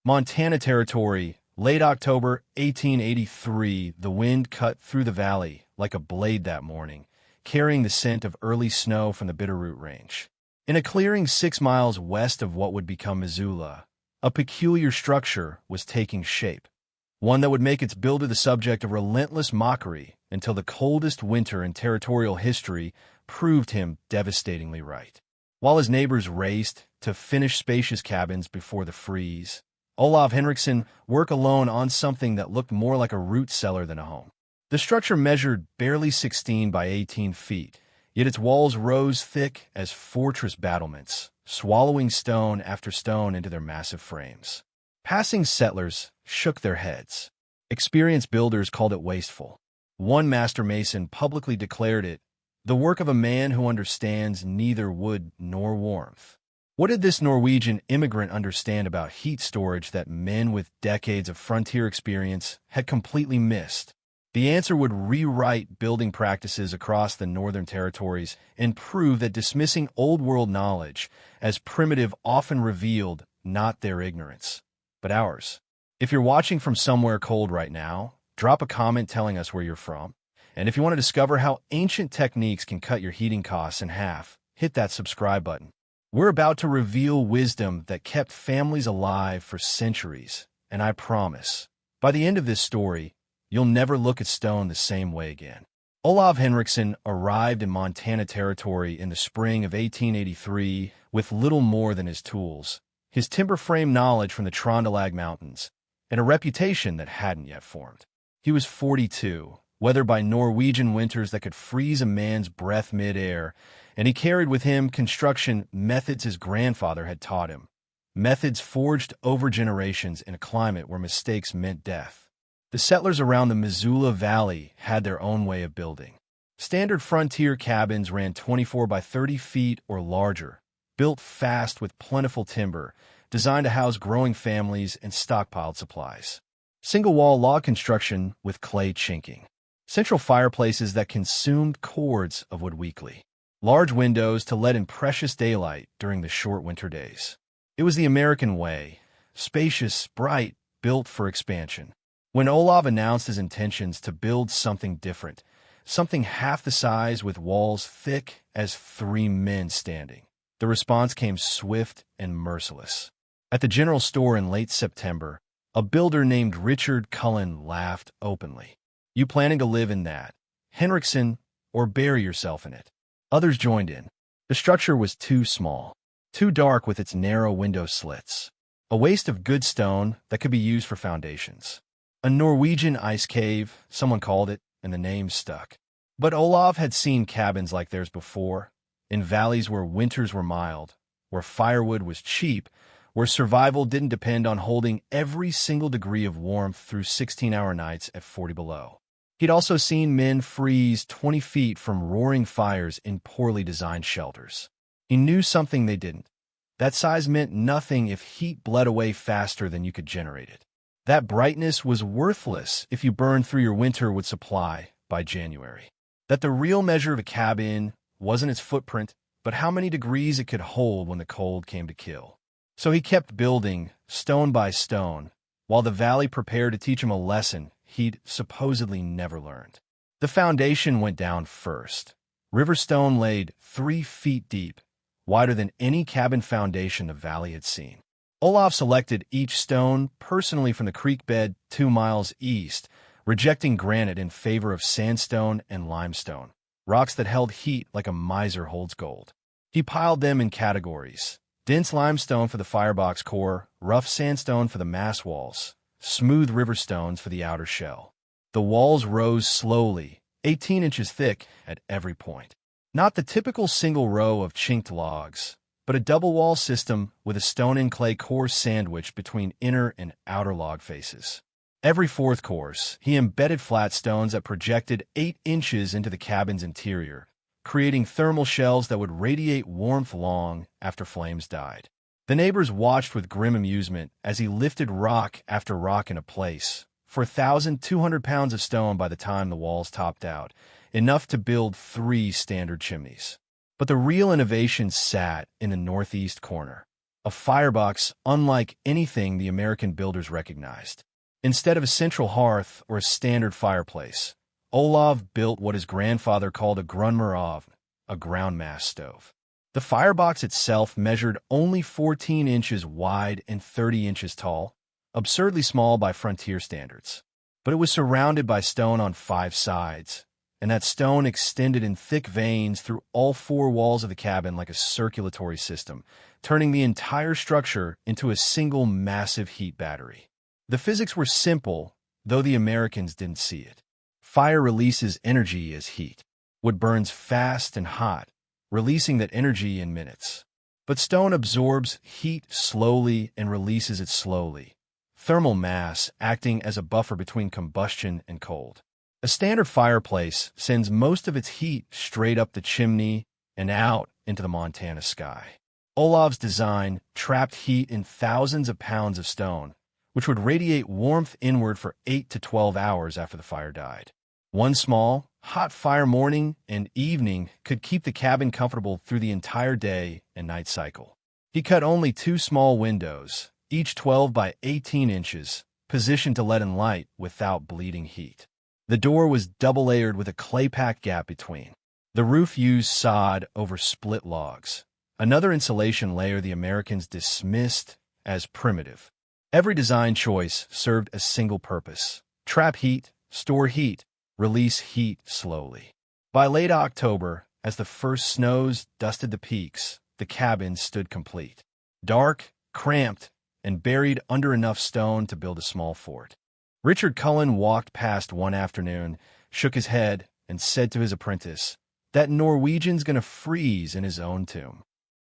Montana Territory, late October 1883, the wind cut through the valley like a blade that morning, carrying the scent of early snow from the Bitterroot Range. In a clearing 6 miles west of what would become Missoula, a peculiar structure was taking shape, one that would make its builder the subject of relentless mockery until the coldest winter in territorial history proved him devastatingly right. While his neighbors raced to finish spacious cabins before the freeze, Olav Henriksen worked alone on something that looked more like a root cellar than a home. The structure measured barely 16 by 18 feet, yet its walls rose thick as fortress battlements, swallowing stone after stone into their massive frames. Passing settlers shook their heads. Experienced builders called it wasteful. One master mason publicly declared it the work of a man who understands neither wood nor warmth. What did this Norwegian immigrant understand about heat storage that men with decades of frontier experience had completely missed? The answer would rewrite building practices across the Northern Territories and prove that dismissing Old World knowledge as primitive often revealed not their ignorance, but ours. If you're watching from somewhere cold right now, drop a comment telling us where you're from. And if you want to discover how ancient techniques can cut your heating costs in half, hit that subscribe button. We're about to reveal wisdom that kept families alive for centuries, and I promise, by the end of this story, you'll never look at stone the same way again. Olav Henriksen arrived in Montana Territory in the spring of 1883 with little more than his tools, his timber frame knowledge from the Trondelag Mountains, and a reputation that hadn't yet formed. He was 42, weathered by Norwegian winters that could freeze a man's breath mid-air, and he carried with him construction methods his grandfather had taught him, methods forged over generations in a climate where mistakes meant death. The settlers around the Missoula Valley had their own way of building. Standard frontier cabins ran 24 by 30 feet or larger, built fast with plentiful timber, designed to house growing families and stockpiled supplies. Single-wall log construction with clay chinking. Central fireplaces that consumed cords of wood weekly. Large windows to let in precious daylight during the short winter days. It was the American way, spacious, bright, built for expansion. When Olav announced his intentions to build something different, something half the size with walls thick as 3 men standing, the response came swift and merciless. At the general store in late September, a builder named Richard Cullen laughed openly. "You planning to live in that, Henriksen, or bury yourself in it?" Others joined in. The structure was too small, too dark with its narrow window slits, a waste of good stone that could be used for foundations. A Norwegian ice cave, someone called it, and the name stuck. But Olav had seen cabins like theirs before, in valleys where winters were mild, where firewood was cheap, where survival didn't depend on holding every single degree of warmth through 16-hour nights at 40 below. He'd also seen men freeze 20 feet from roaring fires in poorly designed shelters. He knew something they didn't. That size meant nothing if heat bled away faster than you could generate it. That brightness was worthless if you burned through your winter wood supply by January. That the real measure of a cabin wasn't its footprint, but how many degrees it could hold when the cold came to kill. So he kept building, stone by stone, while the valley prepared to teach him a lesson he'd supposedly never learned. The foundation went down first. River stone laid 3 feet deep, wider than any cabin foundation the valley had seen. Olav selected each stone personally from the creek bed 2 miles east, rejecting granite in favor of sandstone and limestone, rocks that held heat like a miser holds gold. He piled them in categories: dense limestone for the firebox core, rough sandstone for the mass walls, smooth river stones for the outer shell. The walls rose slowly, 18 inches thick at every point. Not the typical single row of chinked logs, but a double wall system with a stone and clay core sandwiched between inner and outer log faces. Every fourth course, he embedded flat stones that projected 8 inches into the cabin's interior, creating thermal shells that would radiate warmth long after flames died. The neighbors watched with grim amusement as he lifted rock after rock into place, for 1,200 pounds of stone by the time the walls topped out, enough to build 3 standard chimneys. But the real innovation sat in the northeast corner. a firebox unlike anything the American builders recognized. Instead of a central hearth or a standard fireplace, Olav built what his grandfather called a grundmur, a ground mass stove. The firebox itself measured only 14 inches wide and 30 inches tall, absurdly small by frontier standards. But it was surrounded by stone on 5 sides, and that stone extended in thick veins through all 4 walls of the cabin like a circulatory system, turning the entire structure into a single massive heat battery. The physics were simple, though the Americans didn't see it. Fire releases energy as heat. Wood burns fast and hot, releasing that energy in minutes. But stone absorbs heat slowly and releases it slowly. Thermal mass acting as a buffer between combustion and cold. A standard fireplace sends most of its heat straight up the chimney and out into the Montana sky. Olav's design trapped heat in thousands of pounds of stone, which would radiate warmth inward for 8 to 12 hours after the fire died. One small, hot fire morning and evening could keep the cabin comfortable through the entire day and night cycle. He cut only 2 small windows, each 12 by 18 inches, positioned to let in light without bleeding heat. The door was double-layered with a clay-packed gap between. The roof used sod over split logs, another insulation layer the Americans dismissed as primitive. Every design choice served a single purpose: trap heat, store heat, release heat slowly. By late October, as the first snows dusted the peaks, the cabin stood complete. Dark, cramped, and buried under enough stone to build a small fort. Richard Cullen walked past one afternoon, shook his head, and said to his apprentice, "That Norwegian's gonna freeze in his own tomb."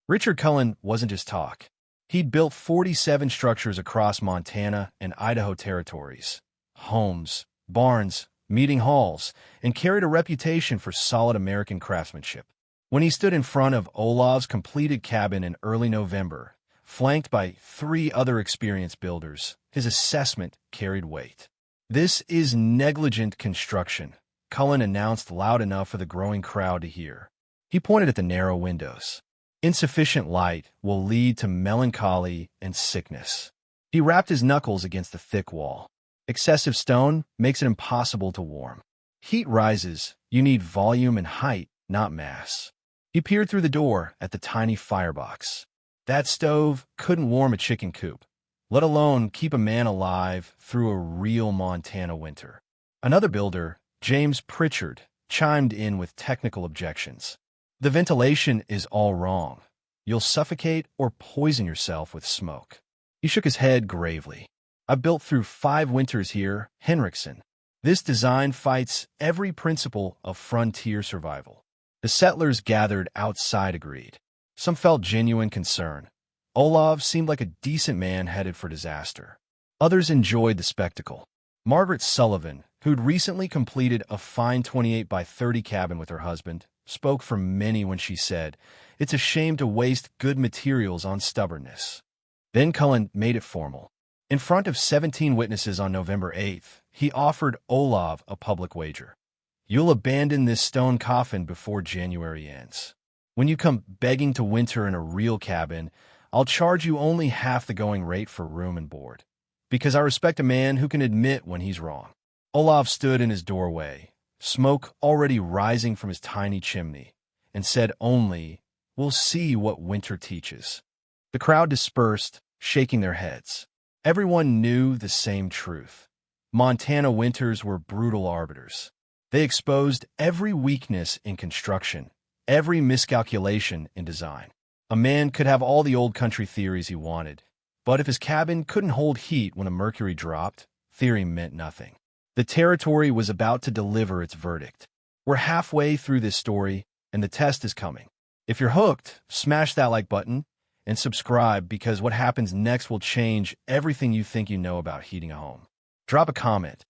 Richard Cullen wasn't just talk. He'd built 47 structures across Montana and Idaho territories, homes, barns, meeting halls, and carried a reputation for solid American craftsmanship. When he stood in front of Olav's completed cabin in early November, flanked by 3 other experienced builders, his assessment carried weight. "This is negligent construction," Cullen announced loud enough for the growing crowd to hear. He pointed at the narrow windows. "Insufficient light will lead to melancholy and sickness." He rapped his knuckles against the thick wall. "Excessive stone makes it impossible to warm. Heat rises, you need volume and height, not mass." He peered through the door at the tiny firebox. That stove couldn't warm a chicken coop, let alone keep a man alive through a real Montana winter. Another builder, James Pritchard, chimed in with technical objections. "The ventilation is all wrong. You'll suffocate or poison yourself with smoke." He shook his head gravely. "I've built through 5 winters here, Henriksen. This design fights every principle of frontier survival." The settlers gathered outside agreed. Some felt genuine concern. Olav seemed like a decent man headed for disaster. Others enjoyed the spectacle. Margaret Sullivan, who'd recently completed a fine 28 by 30 cabin with her husband, spoke for many when she said, "It's a shame to waste good materials on stubbornness." Then Cullen made it formal. In front of 17 witnesses on November 8th, he offered Olav a public wager. "You'll abandon this stone coffin before January ends. When you come begging to winter in a real cabin, I'll charge you only half the going rate for room and board, because I respect a man who can admit when he's wrong." Olav stood in his doorway, smoke already rising from his tiny chimney, and said only, "We'll see what winter teaches." The crowd dispersed, shaking their heads. Everyone knew the same truth. Montana winters were brutal arbiters. They exposed every weakness in construction, every miscalculation in design. A man could have all the old country theories he wanted, but if his cabin couldn't hold heat when the mercury dropped, theory meant nothing. The territory was about to deliver its verdict. We're halfway through this story, and the test is coming. If you're hooked, smash that like button and subscribe, because what happens next will change everything you think you know about heating a home. Drop a comment.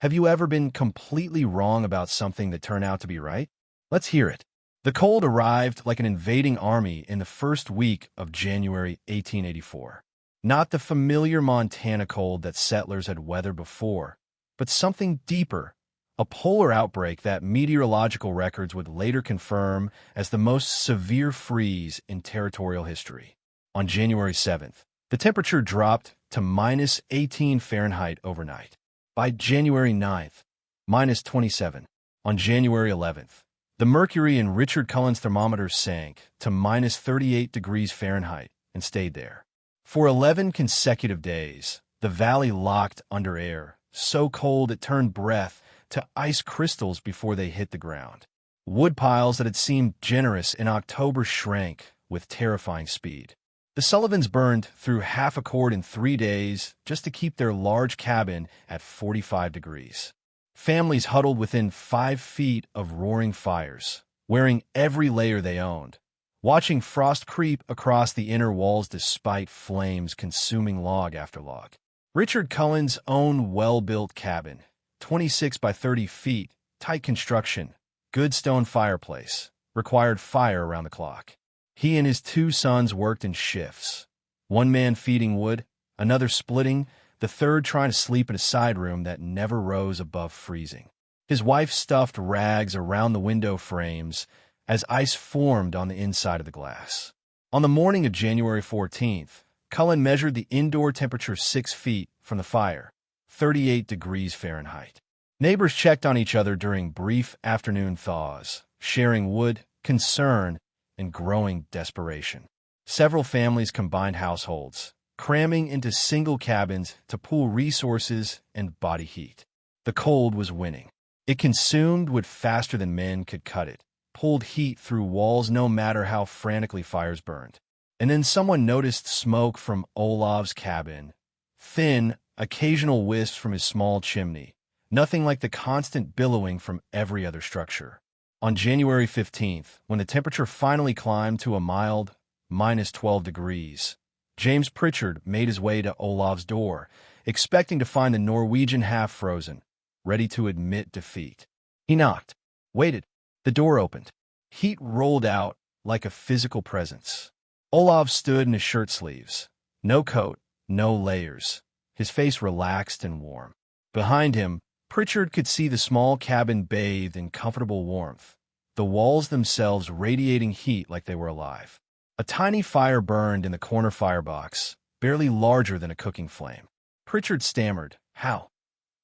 Have you ever been completely wrong about something that turned out to be right? Let's hear it. The cold arrived like an invading army in the first week of January 1884. Not the familiar Montana cold that settlers had weathered before, but something deeper, a polar outbreak that meteorological records would later confirm as the most severe freeze in territorial history. On January 7th, the temperature dropped to minus 18 Fahrenheit overnight. By January 9th, minus 27. On January 11th, the mercury in Richard Cullen's thermometer sank to minus 38 degrees Fahrenheit and stayed there. For 11 consecutive days, the valley locked under air, so cold it turned breath to ice crystals before they hit the ground. Wood piles that had seemed generous in October shrank with terrifying speed. The Sullivans burned through half a cord in 3 days just to keep their large cabin at 45 degrees. Families huddled within 5 feet of roaring fires, wearing every layer they owned, watching frost creep across the inner walls despite flames consuming log after log. Richard Cullen's own well-built cabin, 26 by 30 feet, tight construction, good stone fireplace, required fire around the clock. He and his 2 sons worked in shifts, one man feeding wood, another splitting, the third trying to sleep in a side room that never rose above freezing. His wife stuffed rags around the window frames as ice formed on the inside of the glass. On the morning of January 14th, Cullen measured the indoor temperature 6 feet from the fire, 38 degrees Fahrenheit. Neighbors checked on each other during brief afternoon thaws, sharing wood, concern, and growing desperation. Several families combined households, cramming into single cabins to pool resources and body heat. The cold was winning. It consumed wood faster than men could cut it, pulled heat through walls no matter how frantically fires burned. And then someone noticed smoke from Olav's cabin, thin, occasional wisps from his small chimney, nothing like the constant billowing from every other structure. On January 15th, when the temperature finally climbed to a mild minus 12 degrees, James Pritchard made his way to Olav's door, expecting to find the Norwegian half-frozen, ready to admit defeat. He knocked, waited. The door opened. Heat rolled out like a physical presence. Olav stood in his shirt sleeves. No coat, no layers. His face relaxed and warm. Behind him, Pritchard could see the small cabin bathed in comfortable warmth, the walls themselves radiating heat like they were alive. A tiny fire burned in the corner firebox, barely larger than a cooking flame. Pritchard stammered, How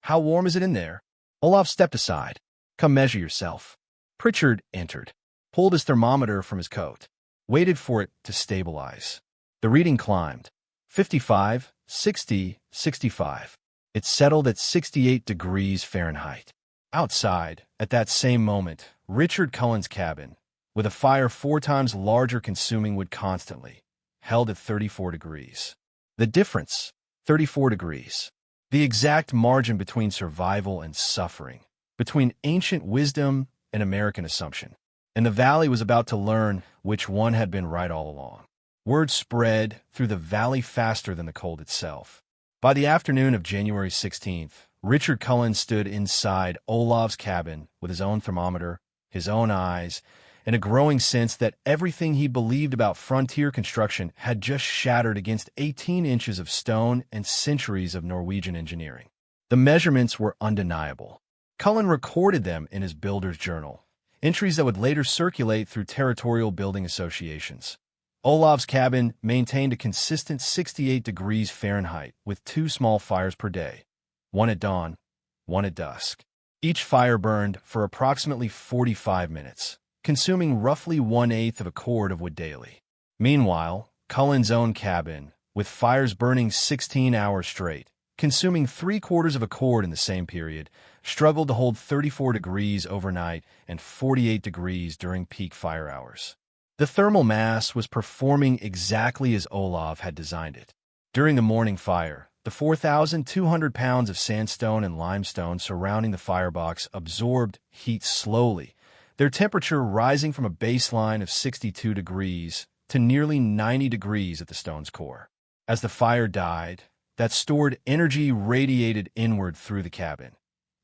warm is it in there? Olav stepped aside. Come measure yourself. Pritchard entered, pulled his thermometer from his coat, waited for it to stabilize. The reading climbed. 55, 60, 65. It settled at 68 degrees Fahrenheit. Outside, at that same moment, Richard Cullen's cabin, with a fire 4 times larger consuming wood constantly, held at 34 degrees. The difference, 34 degrees. The exact margin between survival and suffering, between ancient wisdom and American assumption. And the valley was about to learn which one had been right all along. Word spread through the valley faster than the cold itself. By the afternoon of January 16th, Richard Cullen stood inside Olav's cabin with his own thermometer, his own eyes, and a growing sense that everything he believed about frontier construction had just shattered against 18 inches of stone and centuries of Norwegian engineering. The measurements were undeniable. Cullen recorded them in his builder's journal, entries that would later circulate through territorial building associations. Olav's cabin maintained a consistent 68 degrees Fahrenheit with 2 small fires per day, one at dawn, one at dusk. Each fire burned for approximately 45 minutes, consuming roughly 1/8 of a cord of wood daily. Meanwhile, Cullen's own cabin, with fires burning 16 hours straight, consuming 3/4 of a cord in the same period, struggled to hold 34 degrees overnight and 48 degrees during peak fire hours. The thermal mass was performing exactly as Olav had designed it. During the morning fire, the 4,200 pounds of sandstone and limestone surrounding the firebox absorbed heat slowly, their temperature rising from a baseline of 62 degrees to nearly 90 degrees at the stone's core. As the fire died, that stored energy radiated inward through the cabin.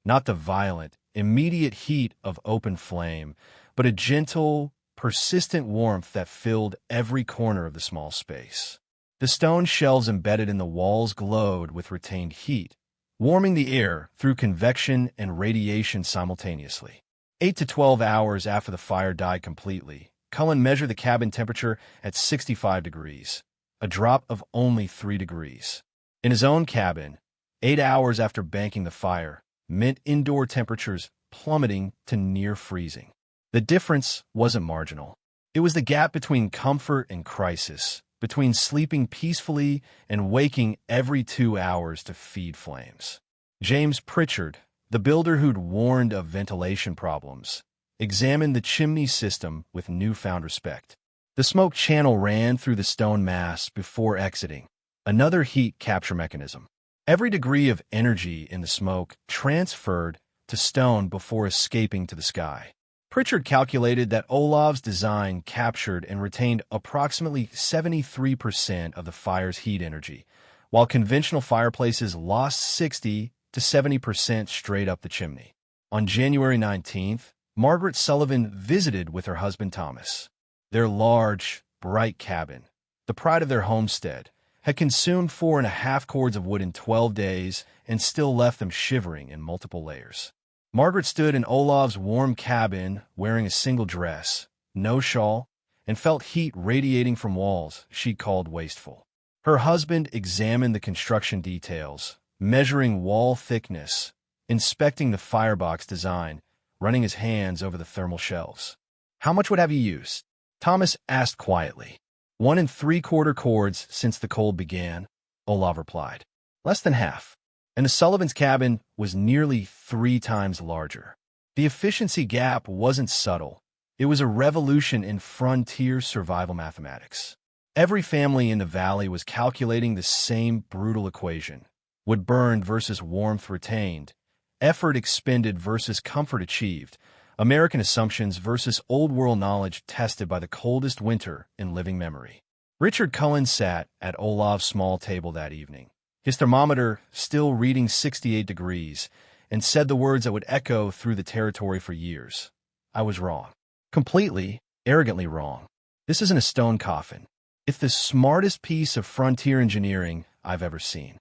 Not the violent, immediate heat of open flame, but a gentle, persistent warmth that filled every corner of the small space. The stone shelves embedded in the walls glowed with retained heat, warming the air through convection and radiation simultaneously. 8 to 12 hours after the fire died completely, Cullen measured the cabin temperature at 65 degrees, a drop of only 3 degrees. In his own cabin, 8 hours after banking the fire, meant indoor temperatures plummeting to near freezing. The difference wasn't marginal. It was the gap between comfort and crisis, between sleeping peacefully and waking every 2 hours to feed flames. James Pritchard, the builder who'd warned of ventilation problems, examined the chimney system with newfound respect. The smoke channel ran through the stone mass before exiting, another heat capture mechanism. Every degree of energy in the smoke transferred to stone before escaping to the sky. Pritchard calculated that Olav's design captured and retained approximately 73% of the fire's heat energy, while conventional fireplaces lost 60 to 70% straight up the chimney. On January 19th, Margaret Sullivan visited with her husband Thomas. Their large, bright cabin, the pride of their homestead, had consumed 4.5 cords of wood in 12 days and still left them shivering in multiple layers. Margaret stood in Olav's warm cabin wearing a single dress, no shawl, and felt heat radiating from walls she called wasteful. Her husband examined the construction details, measuring wall thickness, inspecting the firebox design, running his hands over the thermal shelves. "How much would have you used?" Thomas asked quietly. 1 3/4 cords since the cold began, Olav replied. Less than half. And the Sullivan's cabin was nearly 3 times larger. The efficiency gap wasn't subtle. It was a revolution in frontier survival mathematics. Every family in the valley was calculating the same brutal equation: wood burned versus warmth retained, effort expended versus comfort achieved, American assumptions versus old-world knowledge tested by the coldest winter in living memory. Richard Cullen sat at Olav's small table that evening, his thermometer still reading 68 degrees, and said the words that would echo through the territory for years. "I was wrong. Completely, arrogantly wrong. This isn't a stone coffin. It's the smartest piece of frontier engineering I've ever seen."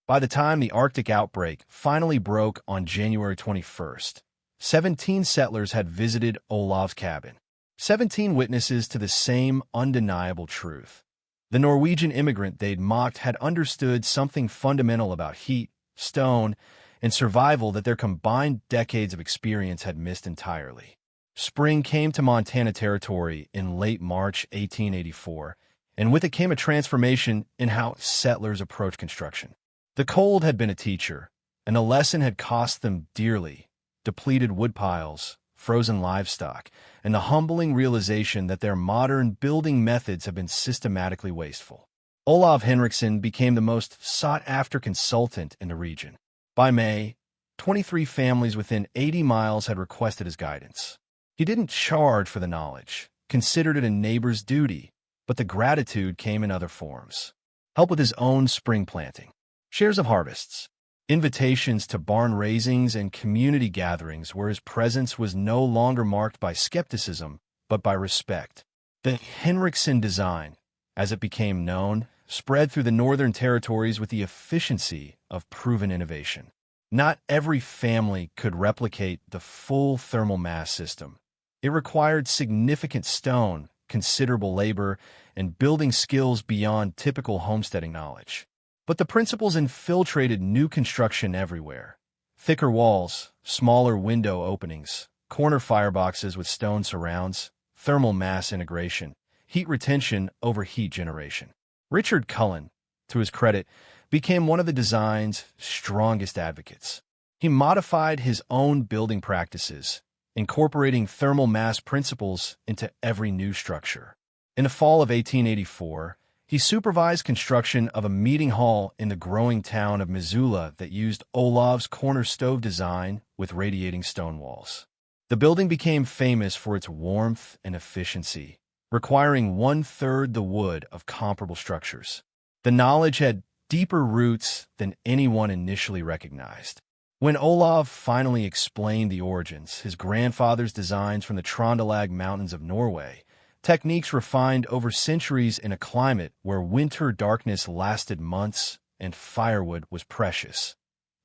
By the time the Arctic outbreak finally broke on January 21st, 17 settlers had visited Olav's cabin. 17 witnesses to the same undeniable truth. The Norwegian immigrant they'd mocked had understood something fundamental about heat, stone, and survival that their combined decades of experience had missed entirely. Spring came to Montana Territory in late March 1884, and with it came a transformation in how settlers approached construction. The cold had been a teacher, and the lesson had cost them dearly: depleted woodpiles, frozen livestock, and the humbling realization that their modern building methods have been systematically wasteful. Olav Henriksen became the most sought-after consultant in the region. By May, 23 families within 80 miles had requested his guidance. He didn't charge for the knowledge, considered it a neighbor's duty, but the gratitude came in other forms. Help with his own spring planting, shares of harvests, invitations to barn raisings and community gatherings where his presence was no longer marked by skepticism, but by respect. The Henriksen design, as it became known, spread through the northern territories with the efficiency of proven innovation. Not every family could replicate the full thermal mass system. It required significant stone, considerable labor, and building skills beyond typical homesteading knowledge. But the principles infiltrated new construction everywhere. Thicker walls, smaller window openings, corner fireboxes with stone surrounds, thermal mass integration, heat retention over heat generation. Richard Cullen, to his credit, became one of the design's strongest advocates. He modified his own building practices, incorporating thermal mass principles into every new structure. In the fall of 1884, he supervised construction of a meeting hall in the growing town of Missoula that used Olav's corner stove design with radiating stone walls. The building became famous for its warmth and efficiency, requiring 1/3 the wood of comparable structures. The knowledge had deeper roots than anyone initially recognized. When Olav finally explained the origins, his grandfather's designs from the Trondelag Mountains of Norway, techniques refined over centuries in a climate where winter darkness lasted months and firewood was precious,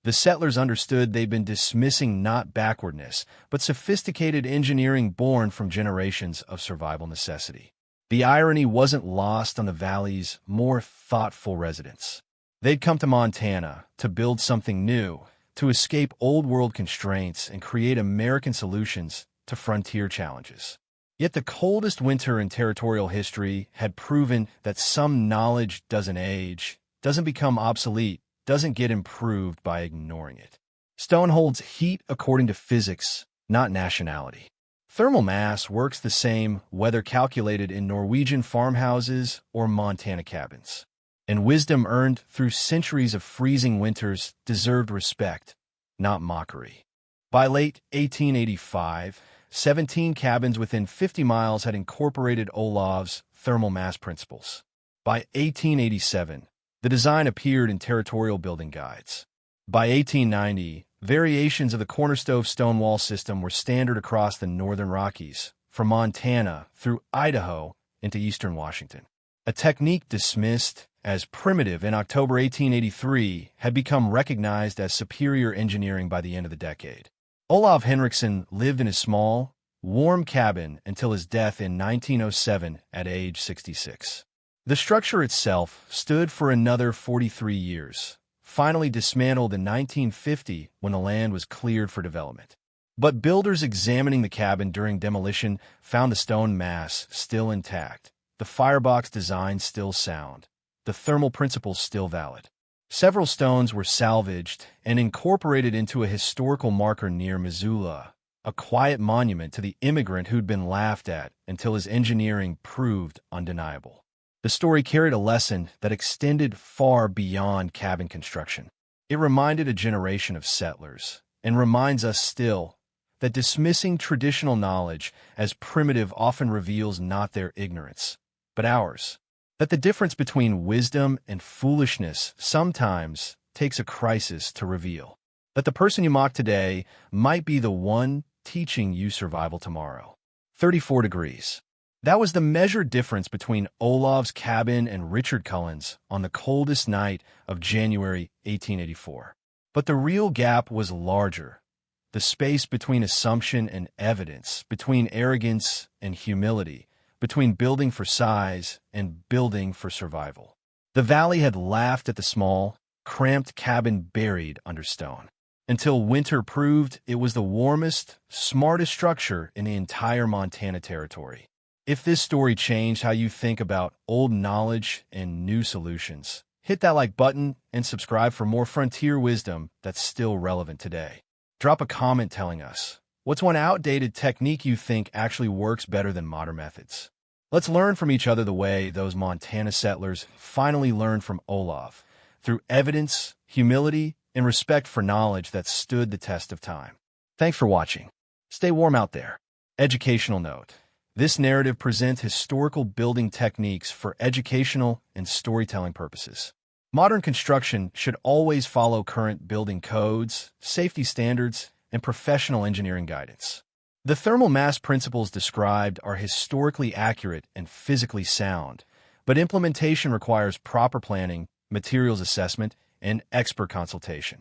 the settlers understood they'd been dismissing not backwardness, but sophisticated engineering born from generations of survival necessity. The irony wasn't lost on the valley's more thoughtful residents. They'd come to Montana to build something new, to escape old-world constraints and create American solutions to frontier challenges. Yet the coldest winter in territorial history had proven that some knowledge doesn't age, doesn't become obsolete, doesn't get improved by ignoring it. Stone holds heat according to physics, not nationality. Thermal mass works the same whether calculated in Norwegian farmhouses or Montana cabins. And wisdom earned through centuries of freezing winters deserved respect, not mockery. By late 1885, 17 cabins within 50 miles had incorporated Olav's thermal mass principles. By 1887, the design appeared in territorial building guides. By 1890, variations of the cornerstone stone wall system were standard across the northern Rockies, from Montana through Idaho into eastern Washington. A technique dismissed as primitive in October 1883 had become recognized as superior engineering by the end of the decade. Olav Henriksen lived in a small, warm cabin until his death in 1907 at age 66. The structure itself stood for another 43 years, finally dismantled in 1950 when the land was cleared for development. But builders examining the cabin during demolition found the stone mass still intact, the firebox design still sound, the thermal principles still valid. Several stones were salvaged and incorporated into a historical marker near Missoula, a quiet monument to the immigrant who'd been laughed at until his engineering proved undeniable. The story carried a lesson that extended far beyond cabin construction. It reminded a generation of settlers, and reminds us still, that dismissing traditional knowledge as primitive often reveals not their ignorance, but ours. That the difference between wisdom and foolishness sometimes takes a crisis to reveal. That the person you mock today might be the one teaching you survival tomorrow. 34 degrees. That was the measured difference between Olav's cabin and Richard Cullen's on the coldest night of January 1884. But the real gap was larger. The space between assumption and evidence, between arrogance and humility, between building for size and building for survival. The valley had laughed at the small, cramped cabin buried under stone, until winter proved it was the warmest, smartest structure in the entire Montana territory. If this story changed how you think about old knowledge and new solutions, hit that like button and subscribe for more frontier wisdom that's still relevant today. Drop a comment telling us, what's one outdated technique you think actually works better than modern methods? Let's learn from each other the way those Montana settlers finally learned from Olav, through evidence, humility, and respect for knowledge that stood the test of time. Thanks for watching. Stay warm out there. Educational note. This narrative presents historical building techniques for educational and storytelling purposes. Modern construction should always follow current building codes, safety standards, and professional engineering guidance. The thermal mass principles described are historically accurate and physically sound, but implementation requires proper planning, materials assessment, and expert consultation.